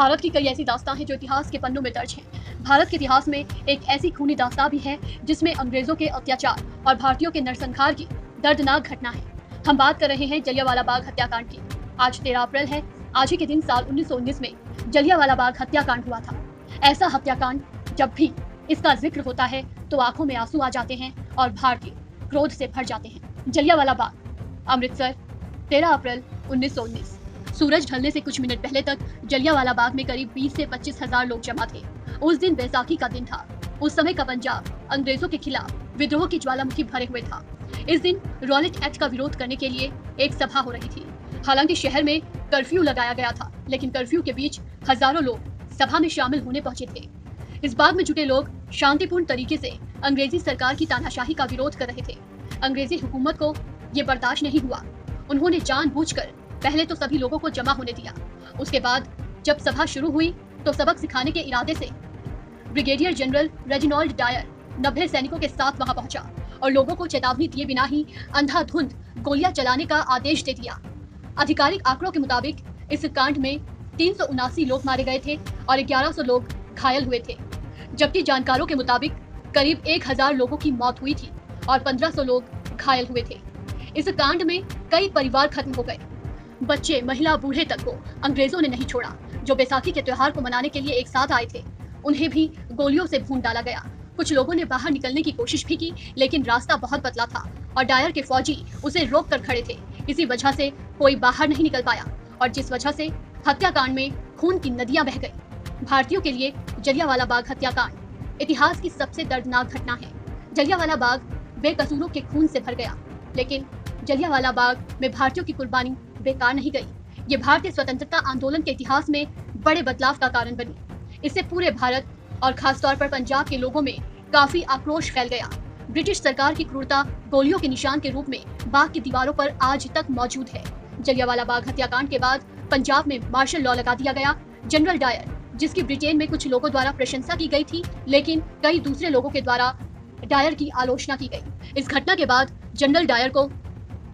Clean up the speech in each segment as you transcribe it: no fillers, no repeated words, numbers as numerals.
भारत की कई ऐसी दास्तां हैं जो इतिहास के पन्नों में दर्ज हैं। भारत के इतिहास में एक ऐसी खूनी दास्तां भी है जिसमें अंग्रेजों के अत्याचार और भारतीयों के नरसंहार की दर्दनाक घटना है। हम बात कर रहे हैं जलियांवाला बाग हत्याकांड की। आज 13 अप्रैल है। आज ही के दिन साल 1919 में जलियांवाला बाग हत्याकांड हुआ था। ऐसा हत्याकांड जब भी इसका जिक्र होता है तो आंखों में आंसू आ जाते हैं और भारतीय क्रोध से भर जाते हैं। जलियांवाला बाग, अमृतसर, 13 अप्रैल 1919। सूरज ढलने से कुछ मिनट पहले तक जलियांवाला बाग में करीब 20 से 25 हजार लोग जमा थे। उस दिन बैसाखी का दिन था। उस समय का पंजाब अंग्रेजों के खिलाफ विद्रोह की ज्वालामुखी भरे हुए था। इस दिन रॉलेट एक्ट का विरोध करने के लिए एक सभा हो रही थी। हालांकि शहर में कर्फ्यू लगाया गया था, लेकिन कर्फ्यू के बीच हजारों लोग सभा में शामिल होने पहुंचे थे। इस बाग में जुटे लोग शांतिपूर्ण तरीके से अंग्रेजी सरकार की तानाशाही का विरोध कर रहे थे। अंग्रेजी हुकूमत को ये बर्दाश्त नहीं हुआ। उन्होंने जानबूझकर पहले तो सभी लोगों को जमा होने दिया। उसके बाद जब सभा शुरू हुई तो सबक सिखाने के इरादे से ब्रिगेडियर जनरल रेजिनाल्ड डायर 90 सैनिकों के साथ वहां पहुंचा और लोगों को चेतावनी दिए बिना ही अंधाधुंध गोलियां चलाने का आदेश दे दिया। आधिकारिक आंकड़ों के मुताबिक इस कांड में 379 लोग मारे गए थे और 1100 लोग घायल हुए थे, जबकि जानकारों के मुताबिक करीब 1000 लोगों की मौत हुई थी और 1500 लोग घायल हुए थे। इस कांड में कई परिवार खत्म हो गए। बच्चे, महिला, बूढ़े तक को अंग्रेजों ने नहीं छोड़ा। जो बैसाखी के त्योहार को मनाने के लिए एक साथ आए थे उन्हें भी गोलियों से भून डाला गया। कुछ लोगों ने बाहर निकलने की कोशिश भी की, लेकिन रास्ता बहुत पतला था और डायर के फौजी उसे रोक कर खड़े थे। इसी वजह से कोई बाहर नहीं निकल पाया और जिस वजह से हत्याकांड में खून की नदियां बह गई। भारतीयों के लिए जलियांवाला बाग हत्याकांड इतिहास की सबसे दर्दनाक घटना है। जलियांवाला बाग बेकसूरों के खून से भर गया, लेकिन जलियांवाला बाग में भारतीयों की कुर्बानी बेकार नहीं गई। ये भारतीय स्वतंत्रता आंदोलन के इतिहास में बड़े बदलाव का कारण बनी। इससे पूरे भारत और खासतौर पर पंजाब के लोगों में काफी आक्रोश फैल गया। ब्रिटिश सरकार की क्रूरता गोलियों के निशान के रूप में बाग की दीवारों पर आज तक मौजूद है। जलियांवाला बाग हत्याकांड के बाद पंजाब में मार्शल लॉ लगा दिया गया। जनरल डायर, जिसकी ब्रिटेन में कुछ लोगों द्वारा प्रशंसा की गई थी, लेकिन कई दूसरे लोगों के द्वारा डायर की आलोचना की गई। इस घटना के बाद जनरल डायर को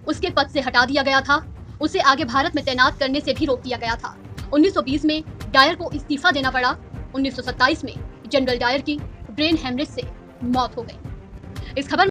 उसके पद से हटा दिया गया था। उसे आगे भारत में तैनात करने से भी रोक दिया गया था। 1920 में डायर को इस्तीफा देना पड़ा। 1927 में जनरल डायर की ब्रेन हेमरेज से मौत हो गई। इस खबर